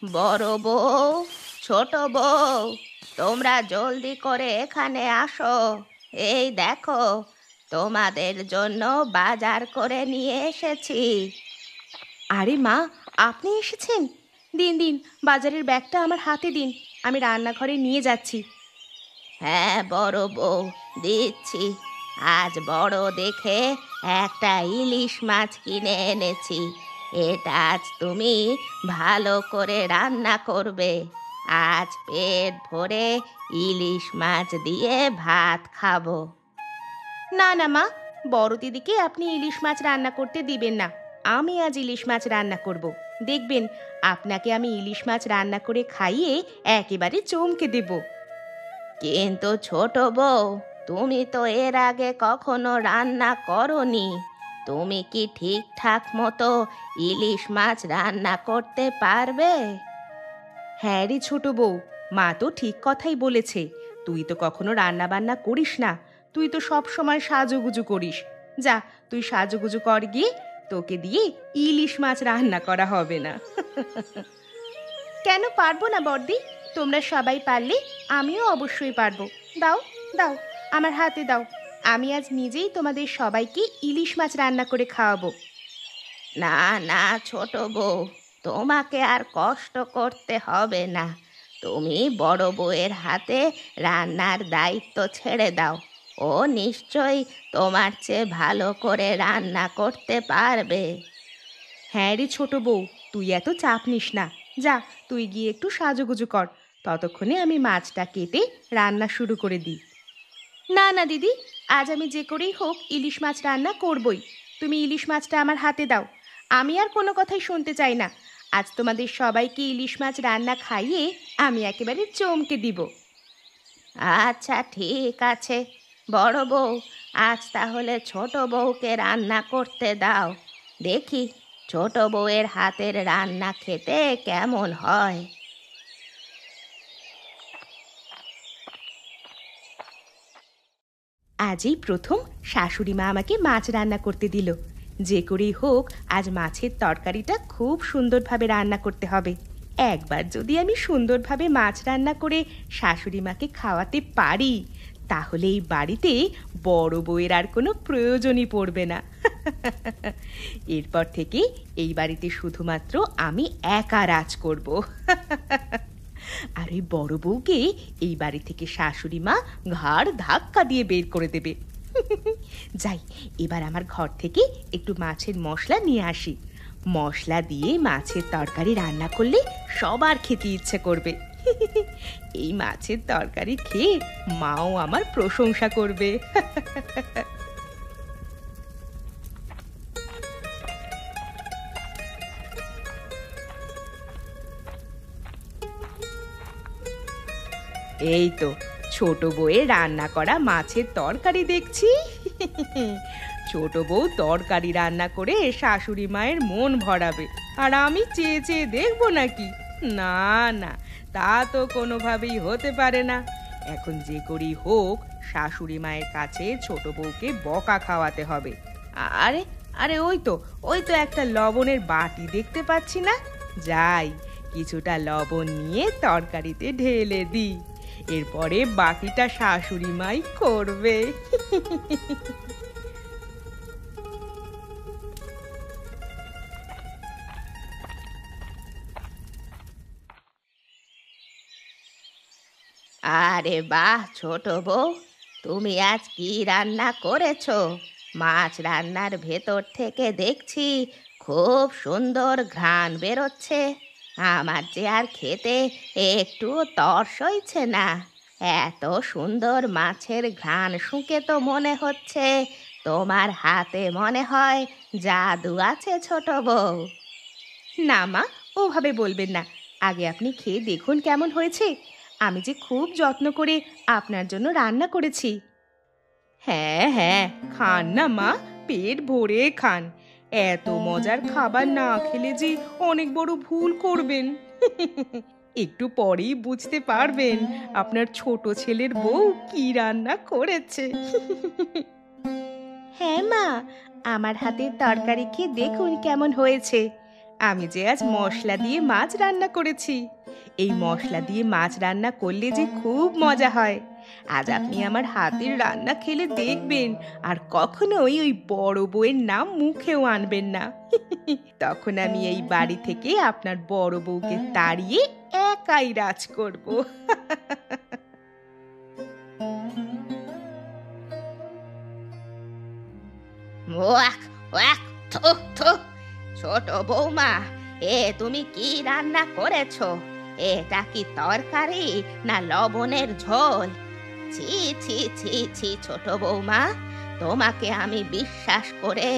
বড় বউ, ছোট বউ, তোমরা জলদি করে এখানে আসো। এই দেখো, তোমাদের জন্য বাজার করে নিয়ে এসেছি। আরে মা, আপনি এসেছেন? দিন দিন, বাজারের ব্যাগটা আমার হাতে দিন, আমি রান্নাঘরে নিয়ে যাচ্ছি। হ্যাঁ বড় বউ, দিচ্ছি। আজ বড় দেখে একটা ইলিশ মাছ কিনে এনেছি। এটা আজ তুমি ভালো করে রান্না করবে। আজ পেট ভরে ইলিশ মাছ দিয়ে ভাত খাবো। না না মা, বড় দিদিকে আপনি ইলিশ মাছ রান্না করতে দিবেন না। আমি আজ ইলিশ মাছ রান্না করব। দেখবেন, আপনাকে আমি ইলিশ মাছ রান্না করে খাইয়ে একেবারে চমকে দেব। কিন্তু ছোট বউ, তুমি তো এর আগে কখনো রান্না করনি। তুমি কি ঠিকঠাক মতো ইলিশ মাছ রান্না করতে পারবে? হ্যাঁ রে ছোট বউ, মা তো ঠিক কথাই বলেছে। তুই তো কখনো রান্না বান্না করিস না, তুই তো সব সময় সাজুগুজু করিস। যা, তুই সাজুগুজু কর গিয়ে, তোকে দিয়ে ইলিশ মাছ রান্না করা হবে না। কেন পারবো না বড়দি? তোমরা সবাই পারলে আমিও অবশ্যই পারবো। দাও, দাও, আমার হাতে দাও। আমি আজ নিজেই তোমাদের সবাইকে ইলিশ মাছ রান্না করে খাওয়াবো। না না ছোট বউ, তোমাকে আর কষ্ট করতে হবে না। তুমি বড় বউয়ের হাতে রান্নার দায়িত্ব ছেড়ে দাও। ও নিশ্চয়ই তোমার চেয়ে ভালো করে রান্না করতে পারবে। হ্যাঁ রে ছোট বউ, তুই এত চাপ নিস না। যা, তুই গিয়ে একটু সাজুগুজু কর, ততক্ষণে আমি মাছটা কেটে রান্না শুরু করে দিই। না না দিদি, আজ আমি যে করেই হোক ইলিশ মাছ রান্না করবই। তুমি ইলিশ মাছটা আমার হাতে দাও। আমি আর কোনো কথাই শুনতে চাই না। আজ তোমাদের সবাইকে ইলিশ মাছ রান্না খাইয়ে আমি একেবারে চমকে দিব। আচ্ছা ঠিক আছে বড় বউ, আজ তাহলে ছোট বউকে রান্না করতে দাও। দেখি ছোট বউয়ের হাতের রান্না খেতে কেমন হয়। আজই প্রথম শাশুড়ি মা আমাকে মাছ রান্না করতে দিল। যে করেই হোক আজ মাছের তরকারিটা খুব সুন্দরভাবে রান্না করতে হবে। একবার যদি আমি সুন্দরভাবে মাছ রান্না করে শাশুড়ি মাকে খাওয়াতে পারি, তাহলে এই বাড়িতে বড় বউয়ের আর কোনো প্রয়োজনই পড়বে না। এরপর থেকে এই বাড়িতে শুধুমাত্র আমি একা রাজ করব। আর ওই বড় বউকে এই বাড়ি থেকে শাশুড়ি মা ঘাড় ধাক্কা দিয়ে বের করে দেবে। যাই, এবার আমার ঘর থেকে একটু মাছের মশলা নিয়ে আসি। মশলা দিয়ে মাছের তরকারি রান্না করলে সবার খেতে ইচ্ছে করবে। এই মাছের তরকারি খেয়ে মাও আমার প্রশংসা করবে। এই তো ছোট বউয়ের রান্না করা মাছের তরকারি দেখছি। ছোট বউ তরকারি রান্না করে শাশুড়ি মায়ের মন ভরাবে, আর আমি চেয়ে চেয়ে দেখবো নাকি? না না, তা তো কোনোভাবেই হতে পারে না। এখন যে করেই হোক শাশুড়ি মায়ের কাছে ছোট বউকে বকা খাওয়াতে হবে। আরে আরে, ওই তো একটা লবণের বাটি দেখতে পাচ্ছি না? যাই, কিছুটা লবণ নিয়ে তরকারিতে ঢেলে দিই। এরপরে বাকিটা শাশুড়ি মাই করবে। আরে বাহ ছোট বউ, তুমি আজ কি রান্না করেছো? মাছ রান্নার ভেতর থেকে দেখছি খুব সুন্দর ঘ্রাণ বেরোচ্ছে। আমার যে আর খেতে একটু তর সইছে না। এত সুন্দর মাছের ঘ্রাণ শুঁকে তো মনে হচ্ছে তোমার হাতে মনে হয় জাদু আছে ছোট বউ। না মা, ওভাবে বলবেন না। আগে আপনি খেয়ে দেখুন কেমন হয়েছে। আমি যে খুব যত্ন করে আপনার জন্য রান্না করেছি। হ্যাঁ হ্যাঁ, খান না মা, পেট ভরে খান। এত মজার খাবার না খেলে যে অনেক বড় ভুল করবেন। একটু পরেই বুঝতে পারবেন আপনার ছোট ছেলের বউ কি রান্না করেছে। হ্যাঁ মা, আমার হাতের তরকারি খেয়ে দেখুন কেমন হয়েছে। আমি যে আজ মশলা দিয়ে মাছ রান্না করেছি। এই মশলা দিয়ে মাছ রান্না করলে যে খুব মজা হয়। আজ আপনি আমার হাতের রান্না খেলে দেখবেন, আর কখনোই ওই বড় বউয়ের নাম মুখেও আনবেন না। তখন আমি এই বাড়ি থেকে আপনার বড় বউকে তাড়িয়ে একাই রাজ করব। ওয়াক ওয়াক, থু থু। ছোট বৌমা, তুমি কি রান্না করেছো? এটা কি তরকারি না লবণের ঝোল? ছি ছি ছি ছি ছোট বৌমা, তোমাকে আমি বিশ্বাস করে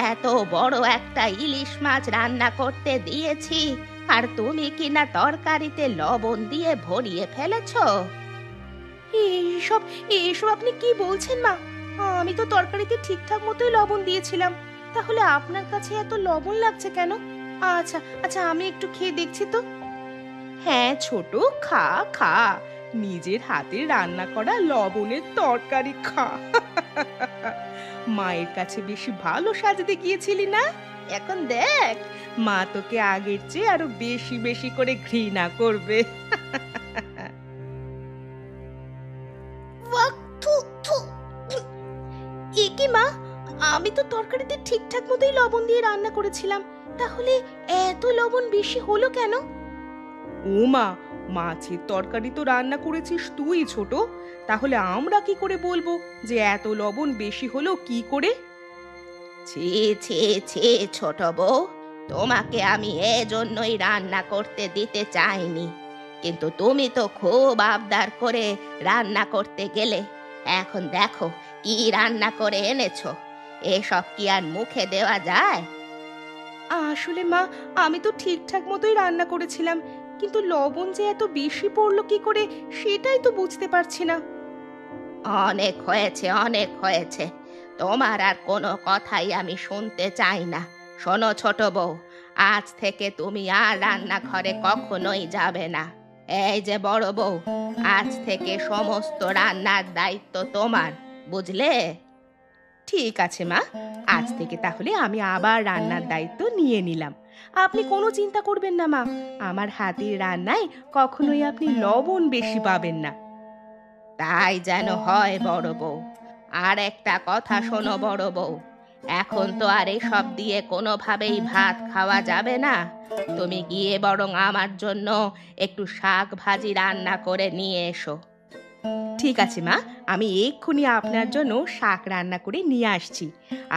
এত বড় একটা ইলিশ মাছ রান্না করতে দিয়েছি, আর তুমি কি না তরকারিতে লবণ দিয়ে ভরিয়ে ফেলেছো? এইসব এইসব আপনি কি বলছেন মা? আমি তো তরকারিতে ঠিকঠাক মতোই লবণ দিয়েছিলাম, তাহলে আপনার কাছে এত লবণ লাগছে কেন? আচ্ছা আচ্ছা, আমি একটু খেয়ে দেখছি তো। হ্যাঁ ছোট, খা খা, নিজের হাতে রান্না করা লবণের তরকারি খা। মায়ের কাছে বেশি ভালো সাজতে গিয়েছিলি না? এখন দেখ, মা তোকে আগের চেয়ে আরো বেশি বেশি করে ঘৃণা করবে। এ কি মা, আমি তো তরকারিতে ঠিকঠাক মতোই লবণ দিয়ে রান্না করেছিলাম, তাহলে এত লবণ বেশি হলো কেন? ও মা, মাছের তরকারি তো রান্না করেছিস তুই ছোট, তাহলে আমরা কি করে বলবো যে এত লবণ বেশি হলো কি করে? ছি ছি ছি ছোট বউ, তোমাকে আমি এজন্যই রান্না করতে দিতে চাইনি, কিন্তু তুমি তো খুব আবদার করে রান্না করতে গেলে। এখন দেখো কি রান্না করে এনেছো, এসব কি আর মুখে দেওয়া যায়? আসলে মা, আমি তো ঠিকঠাক মতোই রান্না করেছিলাম, কিন্তু লবণ যে এত বেশি পড়লো কি করে সেটাই তো বুঝতে পারছি না। অনেক হয়েছে, অনেক হয়েছে, তোমার আর কোনো কথাই আমি শুনতে চাই না। শোনো ছোট বউ, আজ থেকে তুমি আর রান্নাঘরে কখনোই যাবে না। এই যে বড় বউ, আজ থেকে সমস্ত রান্নার দায়িত্ব তোমার, বুঝলে? ঠিক আছে মা, আজ থেকে তাহলে আমি আবার রান্নার দায়িত্ব নিয়ে নিলাম। আপনি কোনো চিন্তা করবেন না মা, আমার হাতের রান্নায় কখনোই আপনি লবণ বেশি পাবেন না। তাই যেন হয় বড় বউ। আর একটা কথা শোনো বড় বউ, এখন তো আর এসব দিয়ে কোনোভাবেই ভাত খাওয়া যাবে না। তুমি গিয়ে বরং আমার জন্য একটু শাক ভাজি রান্না করে নিয়ে এসো। ঠিক আছে মা, আমি এক্ষুনি আপনার জন্য শাক রান্না করে নিয়ে আসছি।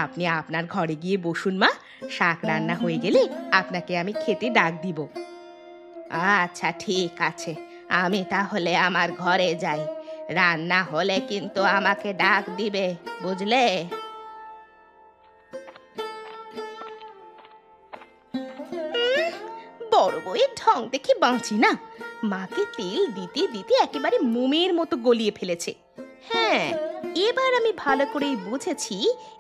আপনি আপনার ঘরে গিয়ে বসুন মা, শাক রান্না হয়ে গেলে আপনাকে আমি খেতে ডাক দিব। আচ্ছা ঠিক আছে, আমি তাহলে আমার ঘরে যাই। রান্না হলে কিন্তু আমাকে ডাক দিবে, বুঝলে? বড় বউয়ের ঢং দেখে বাঁচি না, মাকে তেল দিতে দিতে একেবারে মোমের মতো গলিয়ে ফেলেছে। হ্যাঁ, এবার আমি ভালো করেই বুঝেছি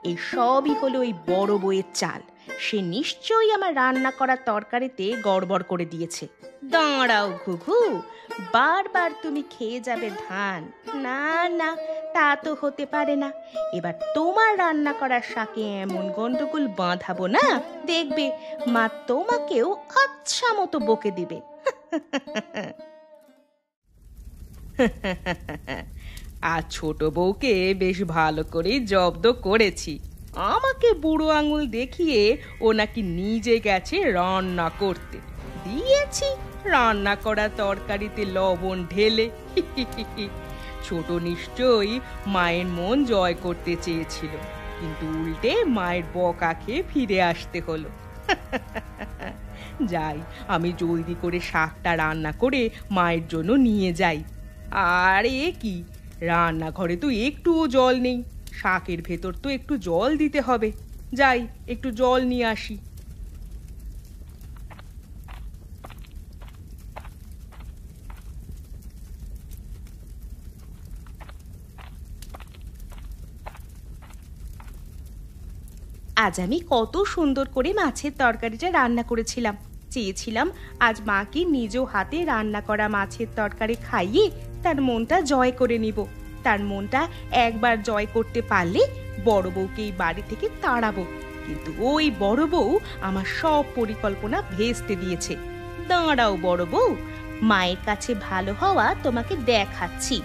এই সবই হলো ওই বড় বউয়ের চাল। সে নিশ্চয়ই আমার রান্না করা তরকারিতে গড়বড় করে দিয়েছে। দাঁড়াও ঘুঘু, বারবার তুমি খেয়ে যাবে ধান? না না, তা তো হতে পারে না। এবার তোমার রান্না করার শাকে এমন গন্ডগোল বাঁধাবো না, দেখবে মা তোমাকেও আচ্ছা মতো বকে দিবে। আর ছোট বউকে বেশ ভালো করেই জব্দ করেছি। আমাকে বুড়ো আঙুল দেখিয়ে ও নাকি নিজে গেছে রান্না করতে, দিয়েছি রান্না করা তরকারিতে লবণ ঢেলে। ছোট নিশ্চয়ই মায়ের মন জয় করতে চেয়েছিল, কিন্তু উল্টে মায়ের বকা খেয়ে ফিরে আসতে হলো। যাই, আমি জলদি করে শাকটা রান্না করে মায়ের জন্য নিয়ে যাই। আর এ কি, রান্নাঘরে তো একটুও জল নেই, শাকের ভেতর তো একটু জল দিতে হবে। যাই, একটু জল নিয়ে আসি। আজ আমি কত সুন্দর করে মাছের তরকারিটা রান্না করেছিলাম। চেয়েছিলাম আজ মাকে নিজ হাতে রান্না করা মাছের তরকারি খাইয়ে তার মনটা জয় করে নিব। তার মনটা একবার জয় করতে পারলে বড় বউকে এই বাড়ি থেকে তাড়াবো। কিন্তু ওই বড় বউ আমার সব পরিকল্পনা ভেস্তে দিয়েছে। দাঁড়াও বড় বউ, মায়ের কাছে ভালো হওয়া তোমাকে দেখাচ্ছি।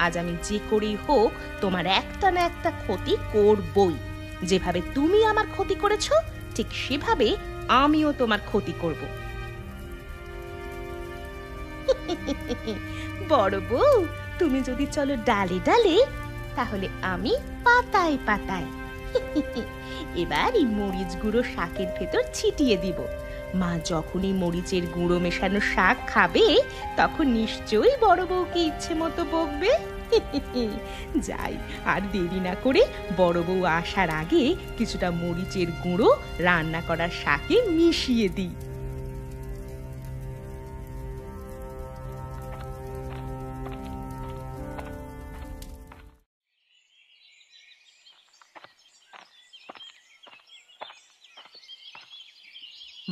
আজ আমি যে করেই হোক তোমার একটা না একটা ক্ষতি করবই। যেভাবে তুমি আমার ক্ষতি করেছো ঠিক সেভাবে আমিও তোমার ক্ষতি করব। বড় বউ, তুমি যদি চলো ডালে ডালে, তাহলে আমি পাতায় পাতায়। এবার এই মরিচ গুঁড়ো শাকের ভেতর ছিটিয়ে দিব। মা যখনই মরিচের গুঁড়ো মেশানো শাক খাবে, তখন নিশ্চয়ই বড় বউকে ইচ্ছে মতো বকবে। যাই, আর দেরি না করে বড় বউ আসার আগে কিছুটা মরিচের গুঁড়ো রান্না করার শাকে মিশিয়ে দিই।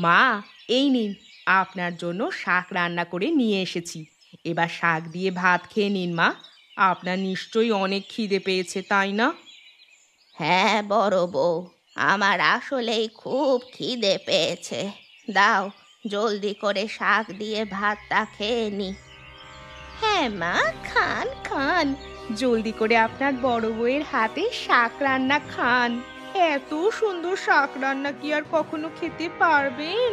মা, এই নিন, আপনার জন্য শাক রান্না করে নিয়ে এসেছি। এবার শাক দিয়ে ভাত খেয়ে নিন মা। আপনার নিশ্চয়ই অনেক খিদে পেয়েছে, তাই না? হ্যাঁ বড় বউ, আমার আসলেই খুব খিদে পেয়েছে। দাও, জলদি করে শাক দিয়ে ভাতটা খেয়ে নি। হ্যাঁ মা, খান খান, জলদি করে আপনার বড় বউয়ের হাতে শাক রান্না খান। এত সুন্দর শাক রান্না কি আর কখনো খেতে পারবেন?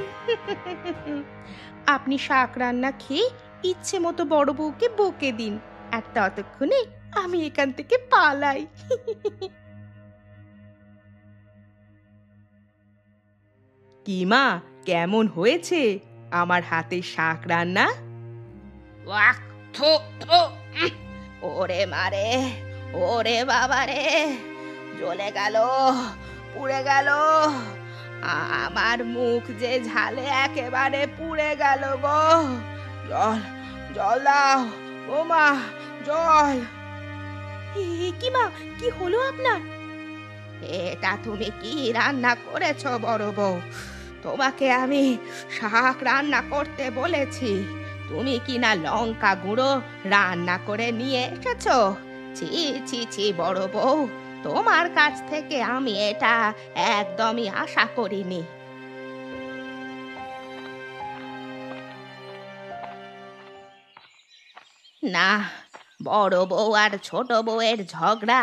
আপনি শাক রান্না খেয়ে ইচ্ছে মতো বড় বউকে বকে দিন, আর ততক্ষণে আমি এখান থেকে পালাই। কি মা, কেমন হয়েছে আমার হাতে শাক রান্না? ওয়াক, থু থু, ওরে মারে, ওরে বাবা রে, জ্বলে গেল, পুড়ে গেল। আমার মুখ যে ঝালে একেবারে পুড়ে গেল গো। জল, জল দাও, ও মা, জল। কি মা, কি হলো আপনার? এটা তুমি কি রান্না করেছো বড় বউ? তোমাকে আমি শাক রান্না করতে বলেছি, তুমি কি না লঙ্কা গুঁড়ো রান্না করে নিয়ে এসেছো? ছি ছি ছি বড় বউ, তোমার কাছ থেকে আমি এটা একদমই আশা করিনি। না, বড় বউ আর ছোট বউয়ের ঝগড়া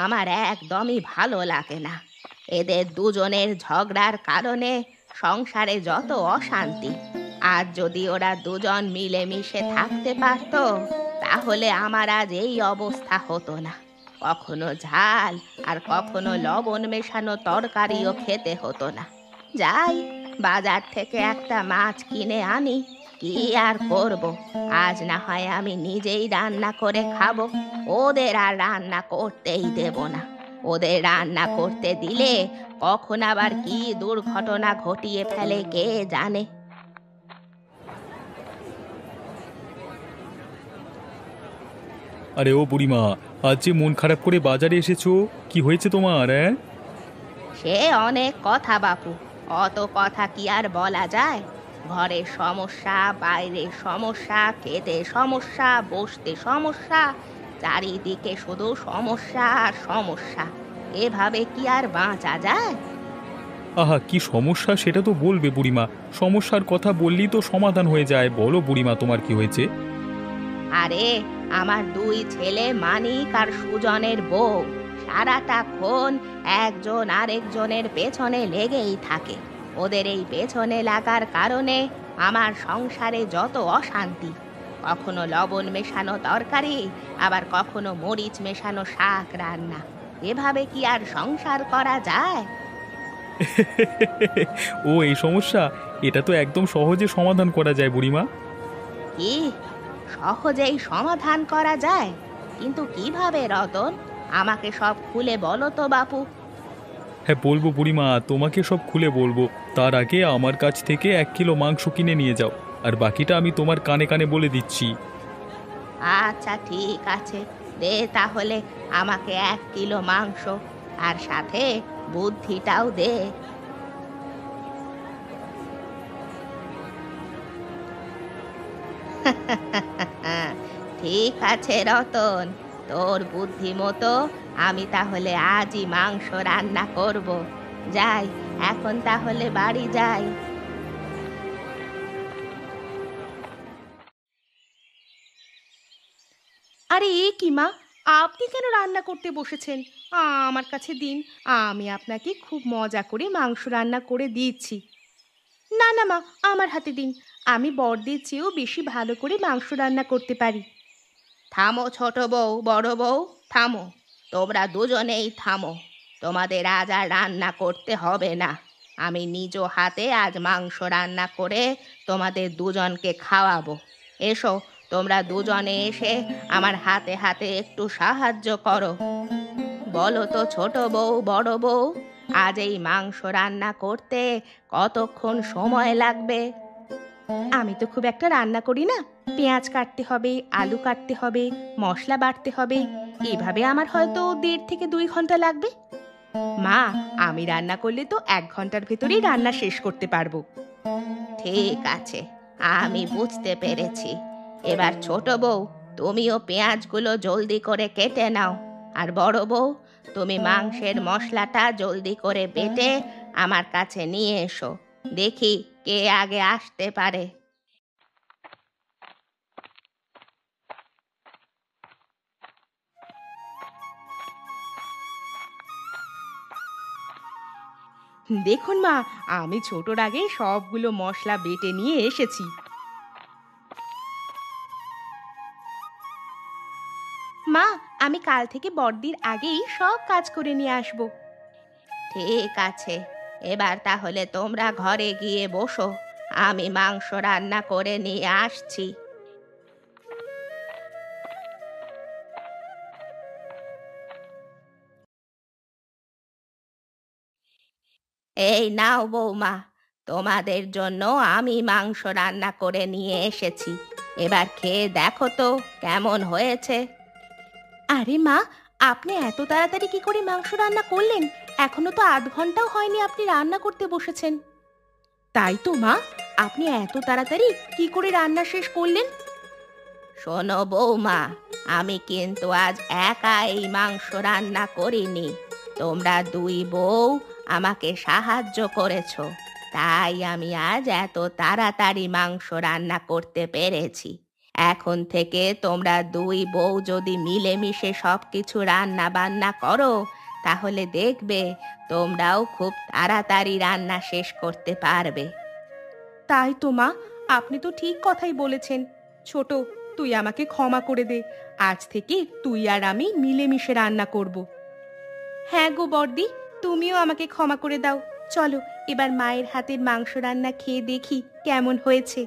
আমার একদমই ভালো লাগে না। এদের দুজনের ঝগড়ার কারণে সংসারে যত অশান্তি। আর যদি ওরা দুজন মিলেমিশে থাকতে পারতো, তাহলে আমার আজ এই অবস্থা হতো না। কখনো ঝাল আর কখনো লবণ মেশানো তরকারিও খেতে হতো না। যাই, বাজার থেকে একটা মাছ কিনে আনি, কি আর করব। আজ না হয় আমি নিজেই রান্না করে খাবো, ওদের আর রান্না করতেই দেব না। ওদের রান্না করতে দিলে কখন আবার কি দুর্ঘটনা ঘটিয়ে ফেলে কে জানে। আরে ও বুড়িমা, আজ যে মন খারাপ করে বাজারে এসেছো, কি হয়েছে তোমার? সে অনেক কথা বাপু, অত কথা কি আর বলা যায়? ঘরের সমস্যা, বাইরের সমস্যা, খেতে সমস্যা, বসতে সমস্যা, চারিদিকে শুধু সমস্যা আর সমস্যা। এভাবে কি আর বাঁচা যায়? আহা, কি সমস্যা সেটা তো বলবে বুড়িমা। সমস্যার কথা বললেই তো সমাধান হয়ে যায়। বলো বুড়িমা, তোমার কি হয়েছে? আরে, আমার দুই ছেলে মানিক আর সুজনের বউ সারাটাক্ষণ একজন আরেকজনের পেছনে লেগেই থাকে। ওদের এই পেছনে লাগার কারণে আমার সংসারে যত অশান্তি। কখনো লবণ মেশানো তরকারি, আবার কখনো মরিচ মেশানো শাক রান্না। এভাবে কি আর সংসার করা যায়? ও এই সমস্যা, এটা তো একদম সহজে সমাধান করা যায় বুড়িমা। কি সহজেই সমাধান করা যায়? কিন্তু কিভাবে রতন? আমাকে সব খুলে বলো তো বাপু। হ্যাঁ বলবো বুড়িমা, তোমাকে সব খুলে বলবো। তার আগে আমার কাছ থেকে 1 কিলো মাংস কিনে নিয়ে যাও, আর বাকিটা আমি তোমার কানে কানে বলে দিচ্ছি। আচ্ছা ঠিক আছে, দে তাহলে আমাকে 1 কিলো মাংস, আর সাথে বুদ্ধিটাও দে। ঠিক আছে রতন, তোর বুদ্ধি মতো আমি তাহলে আজই মাংস রান্না করব। যাই, এখন তাহলে বাড়ি যাই। আরে এ কি মা, আপনি কেন রান্না করতে বসেছেন? আমার কাছে দিন, আমি আপনাকে খুব মজা করে মাংস রান্না করে দিচ্ছি। না না মা, আমার হাতে দিন, আমি বড়দের চেয়েও বেশি ভালো করে মাংস রান্না করতে পারি। থামো ছোট বউ, বড় বউ, থামো। তোমরা দুজনেই থামো। তোমাদের আজ আর রান্না করতে হবে না। আমি নিজ হাতে আজ মাংস রান্না করে তোমাদের দুজনকে খাওয়াবো। এসো, তোমরা দুজনে এসে আমার হাতে হাতে একটু সাহায্য করো। বলো তো ছোট বউ, বড় বউ, আজ এই মাংস রান্না করতে কতক্ষণ সময় লাগবে? আমি তো খুব একটা রান্না করি না, পেঁয়াজ কাটতে হবে, আলু কাটতে হবে, মশলা বাটতে হবে, এভাবে আমার হয়তো 1.5 থেকে 2 ঘন্টা লাগবে। মা, আমি রান্না করলে তো 1 ঘন্টার ভেতরেই রান্না শেষ করতে পারবো। ঠিক আছে, আমি বুঝতে পেরেছি। এবার ছোট বউ, তুমিও পেঁয়াজগুলো জলদি করে কেটে নাও। আর বড় বউ, তুমি মাংসের মশলাটা জলদি করে বেটে আমার কাছে নিয়ে এসো। দেখি কে আগে আসতে পারে। দেখুন মা, আমি ছোটর আগে সবগুলো মশলা বেটে নিয়ে এসেছি। মা, আমি কাল থেকে বড়দির আগেই সব কাজ করে নিয়ে আসবো। ঠিক আছে, এবার তাহলে তোমরা ঘরে গিয়ে বসো, আমি মাংস রান্না করে নিয়ে আসছি। এই নাও বৌমা, তোমাদের জন্য আমি মাংস রান্না করে নিয়ে এসেছি। এবার খেয়ে দেখো তো কেমন হয়েছে। আরে মা, আপনি এত তাড়াতাড়ি কি করে মাংস রান্না করলেন? এখনো তো 1/2 ঘন্টাও হয়নি আপনি রান্না করতে বসেছেন। তাই তো মা, আপনি এত তাড়াতাড়ি কি করে রান্না শেষ করলেন? শোনো বৌমা, আমি কিন্তু আজ একা এই মাংস রান্না করিনি। তোমরা দুই বউ আমাকে সাহায্য করেছো, তাই আমি আজ এত তাড়াতাড়ি মাংস রান্না করতে পেরেছি। এখন থেকে তোমরা দুই বউ যদি মিলেমিশে সবকিছু রান্না বান্না করো, তাহলে দেখবে তোমরাও খুব তাড়াতাড়ি রান্না শেষ করতে পারবে। তাই তো মা, আপনি তো ঠিক কথাই বলেছেন। ছোট, তুই আমাকে ক্ষমা করে দে, আজ থেকে তুই আর আমি মিলেমিশে রান্না করব। হ্যাঁ গো বড়দি, তুমিও আমাকে ক্ষমা করে দাও। চলো এবার মায়ের হাতের মাংস রান্না খেয়ে দেখি কেমন হয়েছে।